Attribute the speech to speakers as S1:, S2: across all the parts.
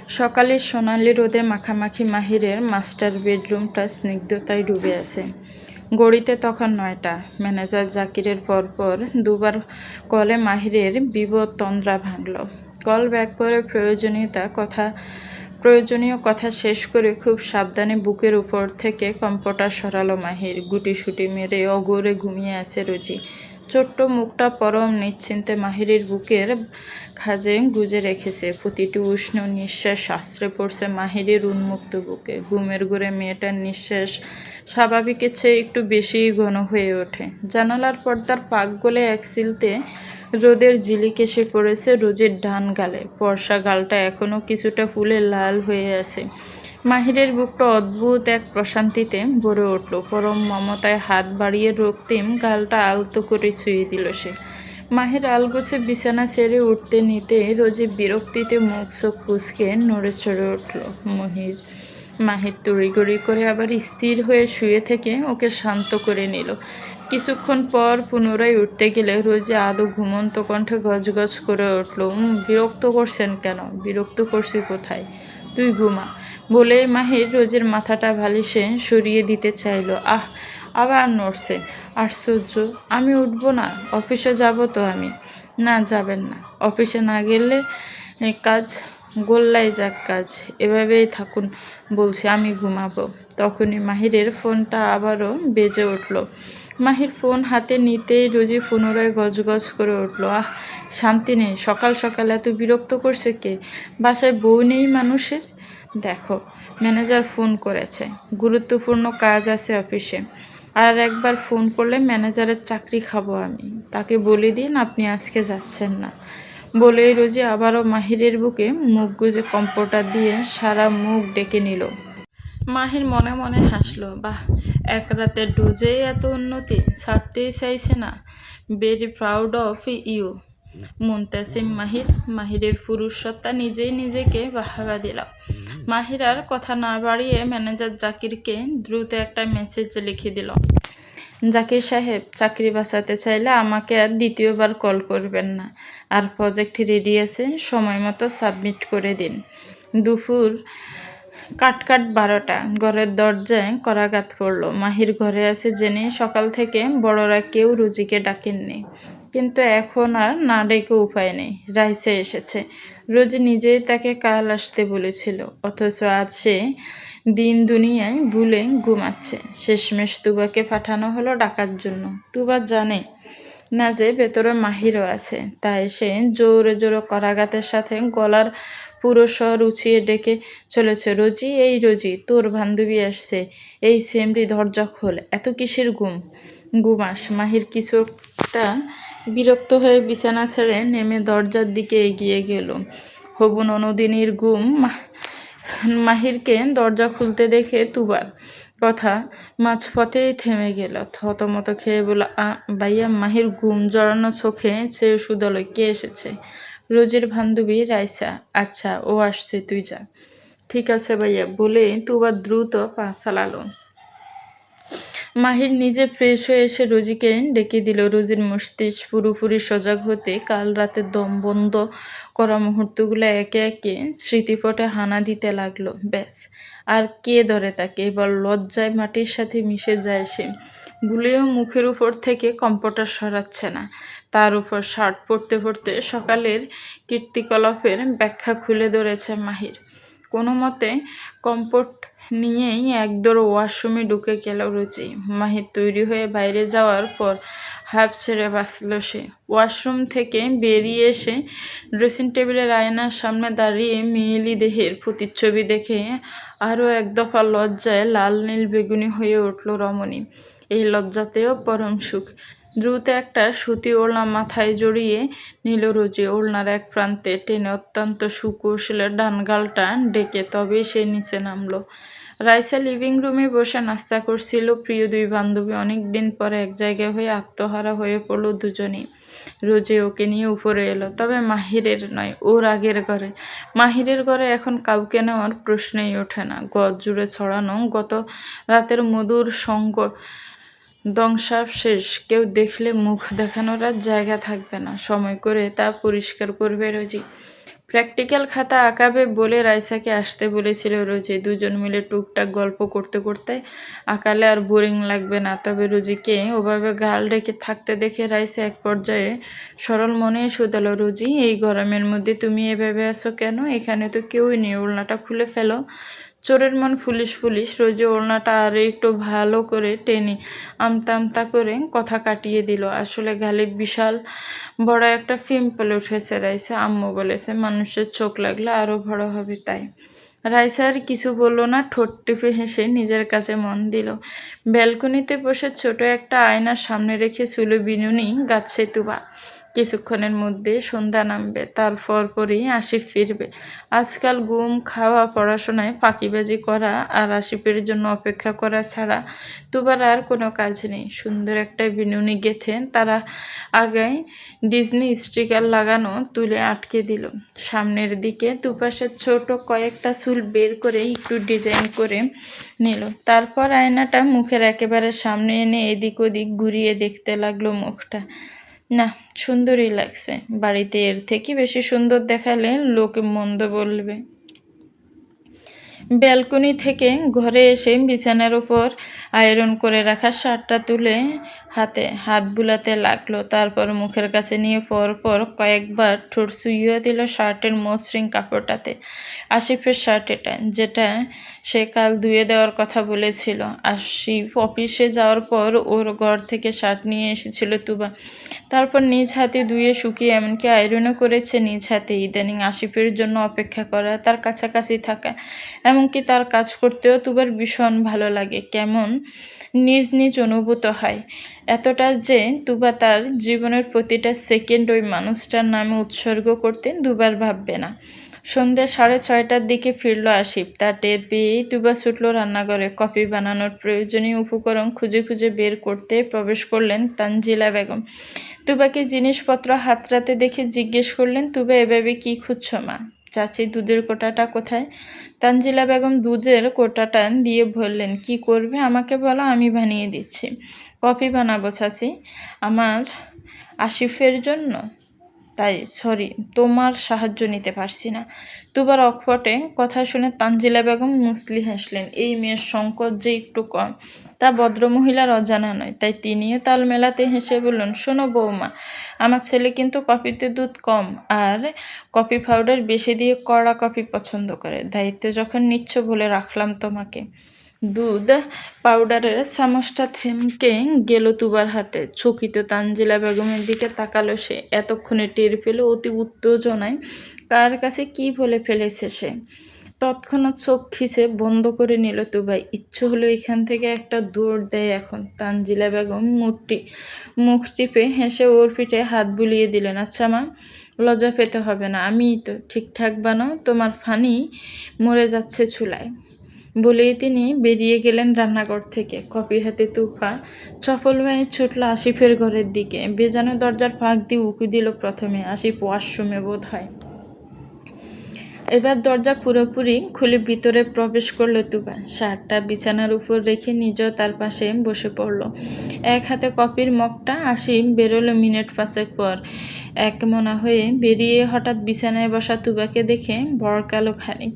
S1: সকালের সোনালি রোদে মাখামাখি মাহিরের মাস্টার বেডরুমটা স্নিগ্ধতায় ডুবে আছে। ঘড়িতে তখন ৯টা। ম্যানেজার জাকিরের পরপর দুবার কলে মাহিরের বিবদ তন্দ্রা ভাঙল। কল ব্যাক করে প্রয়োজনীয় কথা শেষ করে খুব সাবধানে বুকের উপর থেকে কম্পটা সরালো মাহির। গুটিসুটি মেরে অগোরে ঘুমিয়ে আছে রোজি। ছোট্ট মুখটা পরম নিশ্চিন্তে মাহিরের বুকের খাজে গুজে রেখেছে। প্রতিটি উষ্ণ নিঃশ্বাস আশ্রে পড়ছে মাহিরের উন্মুক্ত বুকে। ঘুমের ঘোরে মেয়েটার নিঃশ্বাস স্বাভাবিকের চেয়ে একটু বেশিই ঘন হয়ে ওঠে। জানালার পর্দার পাক গলে এক সিলতে রোদের ঝিলিক এসে পড়েছে রোজির ডান গালে। ফর্সা গালটা এখনও কিছুটা ফুলে লাল হয়ে আছে। মাহিরের বুকটা অদ্ভুত এক প্রশান্তিতে ভরে উঠল। পরম মমতায় হাত বাড়িয়ে রক্তিম গালটা আলতো করে ছুঁয়ে দিল সে। মাহির আলগোছে বিছানা ছেড়ে উঠতে নিতে রোজি বিরক্তিতে মুখ চোখ কুঁচকে নড়ে চড়ে উঠল। মাহির তড়িঘড়ি করে আবার স্থির হয়ে শুয়ে থেকে ওকে শান্ত করে নিল। কিছুক্ষণ পর পুনরায় উঠতে গেলে রোজি আদৌ ঘুমন্ত কণ্ঠে গজগজ করে উঠল, বিরক্ত করছেন কেন? বিরক্ত করছি কোথায়? তুই ঘুমা বলে মাহির রোজের মাথাটা বালিশে সরিয়ে দিতে চাইল। আবার নড়ছে। আশ্চর্য, আমি উঠবো না? অফিসে যাব তো আমি। না, যাবেন না। অফিসে না গেলে কাজ গোল্লায় যাক কাজ। এভাবেই থাকুন বলছি, আমি ঘুমাবো। তখনই মাহিরের ফোনটা আবারও বেজে উঠল। মাহির ফোন হাতে নিতেই রোজি পুনরায় গজগজ করে উঠল। শান্তি নেই। সকাল সকাল এত বিরক্ত করছে কে? বাসায় বউ নেই মানুষের? দেখো, ম্যানেজার ফোন করেছে, গুরুত্বপূর্ণ কাজ আছে অফিসে। আর একবার ফোন করলে ম্যানেজারের চাকরি খাবো আমি। তাকে বলে দিন আপনি আজকে যাচ্ছেন না। বলেই রোজি আবারও মাহিরের বুকে মুখ গুজে কম্পটা দিয়ে সারা মুখ ডেকে নিল। মাহির মনে মনে হাসলো। বাহ, এক রাতের ডোজেই এত উন্নতি, ছাড়তেই চাইছে না। ভেরি প্রাউড অফ ইউ মুনতাসিম মাহির। মাহিরের পুরুষ সত্তা নিজেই নিজেকে বাহাবা দিল। মাহির আর কথা না বাড়িয়ে ম্যানেজার জাকিরকে দ্রুত একটা মেসেজ লিখে দিল। জাকির সাহেব, চাকরি বাঁচাতে চাইলে আমাকে আর দ্বিতীয়বার কল করবেন না। আর প্রজেক্ট রেডি আছে, সময় মতো সাবমিট করে দিন। দুপুর কাট 12টা। ঘরের দরজায় করাঘাত পড়ল। মাহির ঘরে আছে জেনে সকাল থেকে বড়রা কেউ রোজিকে ডাকেননি। কিন্তু এখন আর না ডেকে উপায় নেই। রাইসা এসেছে। রোজি নিজেই তাকে কাল আসতে বলেছিল, অথচ আজ সে দিন দুনিয়ায় ভুলে ঘুমাচ্ছে। শেষমেশ তুবাকে পাঠানো হলো ডাকার জন্য। তুবা জানে না যে ভেতরে মাহিরও আছে, তাই সে জোরে জোরে করাঘাতের সাথে গলার পুরো স্বর উঁচিয়ে ডেকে চলেছে, রোজি, এই রোজি, তোর বান্ধবী আসছে। এই সেমরি, দরজা খোল। এত কিসের ঘুমাস? মাহির কিছুটা বিরক্ত হয়ে বিছানা ছেড়ে নেমে দরজার দিকে এগিয়ে গেল। হবু ননদিনীর মাহিরকে দরজা খুলতে দেখে তুবার কথা মাঝপথেই থেমে গেল। থতমত খেয়ে বলল, ভাইয়া। মাহির ঘুম জড়ানো চোখে চেয়ে শুধালো, কে এসেছে? রোজির বান্ধবী রাইসা। আচ্ছা, ও আসছে, তুই যা। ঠিক আছে ভাইয়া বলে তুবা দ্রুত পা চালালো। মাহির নিজে ফ্রেশ হয়ে এসে রোজিকে ডেকে দিল। রোজির মস্তিষ্ক পুরোপুরি সজাগ হতে কাল রাতে দম বন্ধ করা মুহূর্তগুলো একে একে স্মৃতিপটে হানা দিতে লাগলো। ব্যাস, আর কে ধরে তাকে? এবার লজ্জায় মাটির সাথে মিশে যায় সে। ভুলেও মুখের উপর থেকে কম্পটা সরাচ্ছে না। তার উপর শার্ট পরতে পরতে সকালের কীর্তিকলাপের ব্যাখ্যা খুলে ধরেছে মাহির। কোনো মতে কম্পট নিয়েই একদৌড় ওয়াশরুমে ঢুকে গেল রুচি। মাহির তৈরি হয়ে বাইরে যাওয়ার পর হাঁপ ছেড়ে বাঁচল সে। ওয়াশরুম থেকে বেরিয়ে এসে ড্রেসিং টেবিলের আয়নার সামনে দাঁড়িয়ে মেয়েলি দেহের প্রতিচ্ছবি দেখে আরও এক দফা লজ্জায় লাল নীল বেগুনি হয়ে উঠল রমণী। এই লজ্জাতেও পরম সুখ। দ্রুত একটা সুতি ওড়না মাথায় জড়িয়ে নিল রোজি। ওড়নার এক প্রান্তে টেনে অত্যন্ত সুকৌশলে ডান গালটা ডেকে তবেই সে নিচে নামলো। রাইসা লিভিং রুমে বসে নাস্তা করছিল। প্রিয় দুই বান্ধবী অনেক দিন পরে এক জায়গায় হয়ে আত্মহারা হয়ে পড়ল দুজনেই। রোজি ওকে নিয়ে উপরে এলো, তবে মাহিরের নয়, ওর আগের ঘরে। মাহিরের ঘরে এখন কাউকে নেওয়ার প্রশ্নই ওঠে না। গদ জুড়ে ছড়ানো গত রাতের মধুর সঙ্গ দংশাব শেষ। কেউ দেখলে মুখ দেখানোর আর জায়গা থাকবে না। সময় করে তা পরিষ্কার করবে রোজি। প্র্যাকটিক্যাল খাতা আঁকাবে বলে রাইসাকে আসতে বলেছিল রোজি। দুজন মিলে টুকটাক গল্প করতে করতে আঁকালে আর বোরিং লাগবে না। তবে রোজিকে ওভাবে গাল ডেকে থাকতে দেখে রাইসা এক পর্যায়ে সরল মনে শুধালো, রোজি এই গরমের মধ্যে তুমি এভাবে আছো কেন? এখানে তো কেউই নেই, ওড়নাটা খুলে ফেলো। চোরের মন পুলিশ পুলিশ। রোজি ওড়নাটা আরও একটু ভালো করে টেনে আমতা আমতা করে কথা কাটিয়ে দিল। আসলে গালে বিশাল বড় একটা পিম্পল উঠেছে রাইসা। আম্মু বলেছে মানুষের চোখ লাগলে আরও বড় হবে, তাই। রাইসা আর কিছু বলল না, ঠোঁট টিপে হেসে নিজের কাছে মন দিল। ব্যালকনিতে বসে ছোট একটা আয়নার সামনে রেখে চুলে বিনুনি গাচ্ছে তুবা। কিছুক্ষণের মধ্যে সন্ধ্যা নামবে, তারপর পরই আসিফ ফিরবে। আজকাল ঘুম, খাওয়া, পড়াশোনায় ফাঁকিবাজি করা আর আসিফের জন্য অপেক্ষা করা ছাড়া তুবার আর কোনো কাজ নেই। সুন্দর একটা বিনুনি গেথে তারা আগায় ডিজনি স্টিকার লাগানো তুলে আটকে দিল। সামনের দিকে দুপাশের ছোট কয়েকটা চুল বের করে একটু ডিজাইন করে নিল। তারপর আয়নাটা মুখের একেবারে সামনে এনে এদিক ওদিক ঘুরিয়ে দেখতে লাগলো মুখটা। না, সুন্দরই লাগছে। বাড়িতে এর থেকে বেশি সুন্দর দেখালে লোকে মন্দ বলবে। ব্যালকনি থেকে ঘরে এসে বিছানার উপর আয়রন করে রাখা শার্টটা তুলে হাতে হাত বুলাতে লাগলো। তারপর মুখের কাছে নিয়ে পর কয়েকবার ঠোঁট চুইয়ে দিল শার্টের মসৃণ কাপড়টাতে। আসিফের শার্ট এটা, যেটা সে কাল ধুয়ে দেওয়ার কথা বলেছিল। আসিফ অফিসে যাওয়ার পর ওর ঘর থেকে শার্ট নিয়ে এসেছিল তুবা। তারপর নিজ হাতে ধুয়ে শুকিয়ে এমনকি আয়রনও করেছে নিজ হাতে। ইদানিং আসিফের জন্য অপেক্ষা করা, তার কাছাকাছি থাকা, এমনকি তার কাজ করতেও তুবার ভীষণ ভালো লাগে। কেমন নিজ নিজ অনুভূত হয়, এতটা যে তুবা তার জীবনের প্রতিটা সেকেন্ড ওই মানুষটার নামে উৎসর্গ করতে দুবার ভাববে না। সন্ধ্যা 6:30টার দিকে ফিরল আসিফ। তা টের পেয়েই তুবা ছুটল রান্নাঘরে। কফি বানানোর প্রয়োজনীয় উপকরণ খুঁজে খুঁজে বের করতে প্রবেশ করলেন তানজিলা বেগম। তুবাকে জিনিসপত্র হাতড়াতে দেখে জিজ্ঞেস করলেন, তুবা এভাবে কি খুঁজছ মা? চাচি দুধের কোটাটা কোথায়? তানজিলা বেগম দুধের কোটাটা দিয়ে বললেন, কি করবে আমাকে বলো, আমি বানিয়ে দিচ্ছি। কফি বানাবো চাচি, আমার আসিফের জন্য। তাই সরি, তোমার সাহায্য নিতে পারছি না। তুবার অকপটে কথা শুনে তানজিলা বেগম মুচকি হাসলেন। এই মেয়ের সংকট যে একটু কম তা ভদ্রমহিলার অজানা নয়। তাই তিনিও তাল মেলাতে হেসে বললেন, শোনো বৌমা, আমার ছেলে কিন্তু কফিতে দুধ কম আর কফি পাউডার বেশি দিয়ে কড়া কফি পছন্দ করে। দায়িত্ব যখন নিচ্ছ বলে রাখলাম তোমাকে। দুধ পাউডারের চামচটা থেমকে গেল তুবার হাতে। চকিত তানজিলা বেগমের দিকে তাকালো সে। এতক্ষণে টের পেল অতি উত্তেজনায় কার কাছে কি বলে ফেলেছে সে। তৎক্ষণাৎ চোখ খিচে বন্ধ করে নিল তুবাই। ইচ্ছে হলো এখান থেকে একটা দৌড় দেয় এখন। তানজিলা বেগম মুখ টিপে হেসে ওর পিঠে হাত বুলিয়ে দিলেন। আচ্ছা মা, লজ্জা পেতে হবে না, আমিই তো। ঠিকঠাক বানাও, তোমার ফানি মরে যাচ্ছে চুলায়। বলেই তিনি বেরিয়ে গেলেন রান্নাঘর থেকে। কফি হাতে তুফা চপল হয়ে ছুটল আসিফের ঘরের দিকে। বেজানো দরজার ফাঁক দিয়ে উঁকি দিল প্রথমে। আসিফ ওয়াশরুমে বোধ হয়। এবার দরজা পুরোপুরি খুলে ভিতরে প্রবেশ করলো তুবা। শার্টটা বিছানার উপর রেখে নিজেও তার পাশে বসে পড়ল। এক হাতে কফির মগটা। আসিফ বেরোলো মিনিট 5 পর। একমনা হয়ে বেরিয়ে হঠাৎ বিছানায় বসা তুবাকে দেখে বড়কালো খানিক।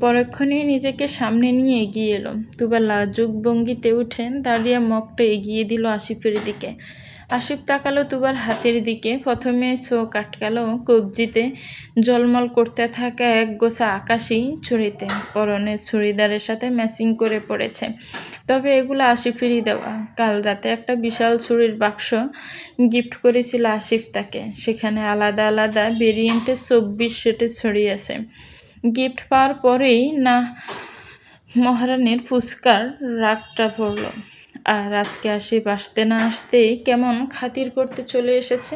S1: পরক্ষণেই নিজেকে সামনে নিয়ে এগিয়ে এলো। তুবা লাজুক ভঙ্গিতে উঠে দাঁড়িয়ে মগটা এগিয়ে দিল আসিফের দিকে। আসিফ তাকালো তুবার হাতের দিকে। প্রথমে চোখ আটকালো কবজিতে ঝলমল করতে থাকা এক গোছা আকাশি ছুরিতে। পরনে চুড়িদারের সাথে ম্যাচিং করে পড়েছে। তবে এগুলো আসিফেরই দেওয়া। কাল রাতে একটা বিশাল ছুরির বাক্স গিফট করেছিল আসিফ তাকে। সেখানে আলাদা আলাদা ভেরিয়েন্টের 24 সেটে ছড়িয়ে আছে। গিফট পাওয়ার পরেই না মহারানীর ফুচকার রাগটা পড়ল। আর আজকে আসিফ আসতে না আসতেই কেমন খাতির করতে চলে এসেছে।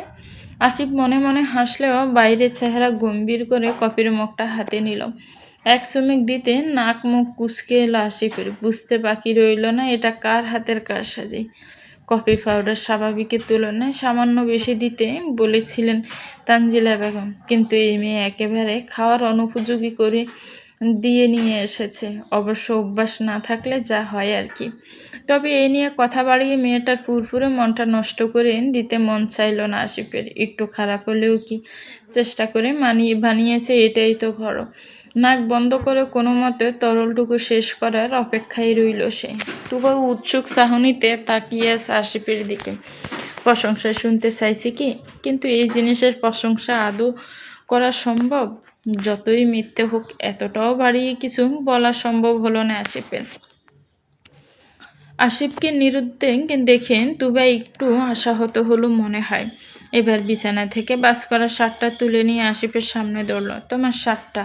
S1: আসিফ মনে মনে হাসলেও বাইরের চেহারা গম্ভীর করে কফির মগটা হাতে নিল। এক চুমুক দিতে নাক মুখ কুঁচকে এলো আসিফের। বুঝতে বাকি রইল না এটা কার হাতের কারসাজি। কফি পাউডার স্বাভাবিকের তুলনায় সামান্য বেশি দিতে বলেছিলেন তানজিলা বেগম, কিন্তু এই মেয়ে একেবারে খাওয়ার অনুপযোগী করে দিয়ে নিয়ে এসেছে। অবশ্য অভ্যাস না থাকলে যা হয় আর কি। তবে এ নিয়ে কথা বাড়িয়ে মেয়েটার ফুরফুরে মনটা নষ্ট করে দিতে মন চাইল না আসিফের। একটু খারাপ হলেও কি, চেষ্টা করে বানিয়েছে, এটাই তো বড়। নাক বন্ধ করে কোনো মতে তরলটুকু শেষ করার অপেক্ষায় রইল সে। তবু উৎসুক চাহনিতে তাকিয়ে আছে আসিফের দিকে। প্রশংসা শুনতে চাইছে কি, কিন্তু এই জিনিসের প্রশংসা আদৌ করা সম্ভব? যতই মিথ্যে হোক, এতটাও বাড়িয়ে কিছু বলা সম্ভব হলো না আসিফের। আসিফকে নিরুদ্দেশ দেখে তুবা একটু আশাহত হলো মনে হয়। এবার বিছানা থেকে বাস করা শার্টটা তুলে নিয়ে আসিফের সামনে দৌড়ল। তোমার শার্টটা?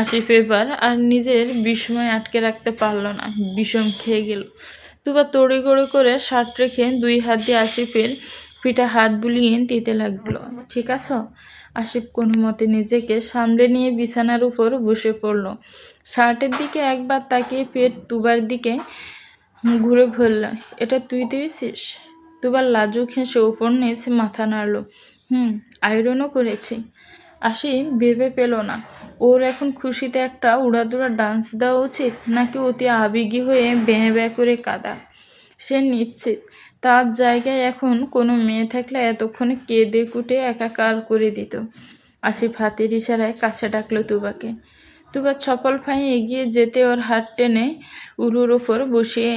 S1: আসিফ এবার আর নিজের বিস্ময় আটকে রাখতে পারল না, বিষম খেয়ে গেল। তুবা তড়িঘড়ি করে শার্ট রেখে 2 হাত দিয়ে আসিফের পিঠে হাত বুলিয়ে দিতে লাগলো। ঠিক আছো? আসিফ কোনো মতে নিজেকে সামলে নিয়ে বিছানার উপর বসে পড়ল। শার্টের দিকে একবার তাকিয়ে ফের তুবার দিকে ঘুরে বলল, এটা তুই দিয়েছিস? তুবার লাজুক হেসে উপর নিচ মাথা নাড়ল। আয়রনও করেছি। আসিফ ভেবে পেল না ওর এখন খুশিতে একটা উড়াদুড়া ডান্স দেওয়া উচিত, নাকি অতি আবেগী হয়ে ব্যাঁ ব্যাঁ করে কাঁদা। সে নিশ্চিত তার জায়গায় এখন কোনো মেয়ে থাকলে এতক্ষণে কেঁদে কুটে একাকার করে দিত। আসিফ হাতের ইশারায় কাছে ডাকলো তুবাকে। তুবা চপল ফাঁয়ে এগিয়ে যেতে ওর হাত টেনে উলুর ওপর বসিয়ে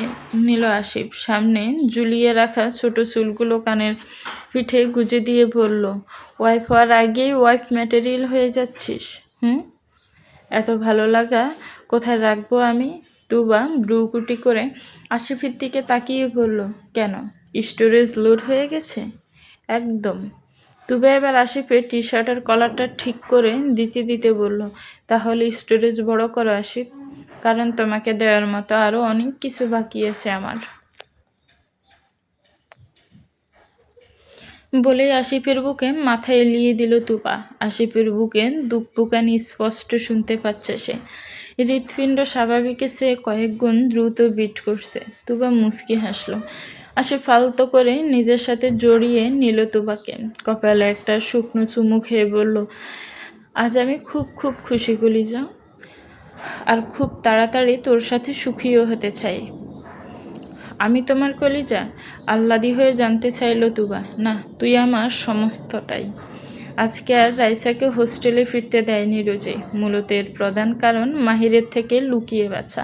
S1: নিল আসিফ। সামনে ঝুলিয়ে রাখা ছোট চুলগুলো কানের পিঠে গুজে দিয়ে বলল, ওয়াইফ হওয়ার আগেই ওয়াইফ ম্যাটেরিয়াল হয়ে যাচ্ছিস? এত ভালো লাগা কোথায় রাখবো আমি? তুবা ব্রুকুটি করে আসিফের দিকে তাকিয়ে বলল, কেন, স্টোরেজ লোড হয়ে গেছে? একদম। তুবা এবার আসিফের টি শার্টের কলারটা ঠিক করে দিতে দিতে বলল, তাহলে স্টোরেজ বড় করো আসিফ, কারণ তোমাকে দেওয়ার মতো আরও অনেক কিছু বাকি আছে আমার। বলেই আসিফের বুকে মাথা এলিয়ে দিল তুবা। আসিফের বুকে দুঃখপুকানি স্পষ্ট শুনতে পাচ্ছে সে। হৃৎপিণ্ড স্বাভাবিকের চেয়ে কয়েক গুণ দ্রুত বিট করছে। তুবা মুচকি হাসল। আসিফ ফালতো করে নিজের সাথে জড়িয়ে নিল তুবাকে। কপালে একটা শুকনো চুমু খেয়ে বলল, আজ আমি খুব খুব খুশি কলিজা, আর খুব তাড়াতাড়ি তোর সাথে সুখীও হতে চাই। আমি তোমার কলিজা? আহ্লাদি হয়ে জানতে চাইল তুবা। না, তুই আমার সমস্তটাই। আজকে আর রাইসাকে হোস্টেলে ফিরতে দেয়নি রোজি। মূলত এর প্রধান কারণ মাহিরের থেকে লুকিয়ে বাছা।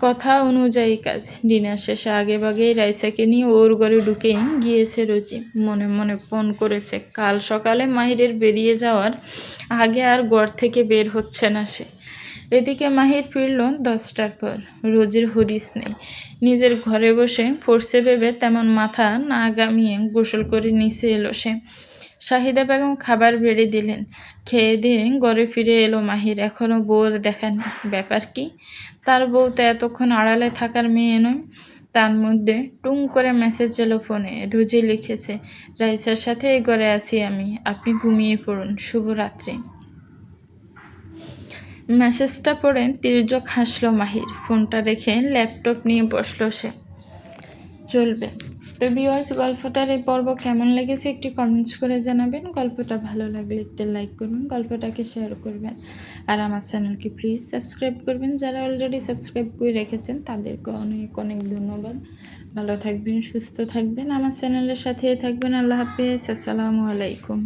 S1: কথা অনুযায়ী কাজ। ডিনার শেষে আগেভাগেই রাইসাকে নিয়ে ওর ঘরে ঢুকে গিয়েছে রোজি। মনে মনে ফোন করেছে কাল সকালে মাহিরের বেরিয়ে যাওয়ার আগে আর ঘর থেকে বের হচ্ছে না সে। এদিকে মাহির ফিরল 10টার পর। রোজির হদিস নেই। নিজের ঘরে বসে পড়ছে ভেবে তেমন মাথা না গামিয়ে গোসল করে নিচে এলো সে। শাহিদা বেগম খাবার বেড়ে দিলেন। খেয়ে দিয়ে ঘরে ফিরে এলো মাহির। এখনও বউর দেখা নেই। ব্যাপার কি? তার বউ তো এতক্ষণ আড়ালে থাকার মেয়ে নয়। তার মধ্যে টুং করে মেসেজ এলো ফোনে। রোজি লিখেছে, রাইসার সাথে এই ঘরে আছি আমি, আপনি ঘুমিয়ে পড়ুন, শুভরাত্রি। মেসেজটা পড়ে তির্যক হাসলো মাহির। ফোনটা রেখে ল্যাপটপ নিয়ে বসলো সে। চলবে। তো ভিউয়ার্স, গল্পটার এই পর্ব কেমন লেগেছে একটি কমেন্টস করে জানাবেন। গল্পটা ভালো লাগলে একটা লাইক করবেন, গল্পটাকে শেয়ার করবেন, আর আমার চ্যানেলকে প্লিজ সাবস্ক্রাইব করবেন। যারা অলরেডি সাবস্ক্রাইব করে রেখেছেন তাদেরকে অনেক অনেক ধন্যবাদ। ভালো থাকবেন, সুস্থ থাকবেন, আমার চ্যানেলের সাথে থাকবেন। আল্লাহ হাফেজ, আসসালামু আলাইকুম।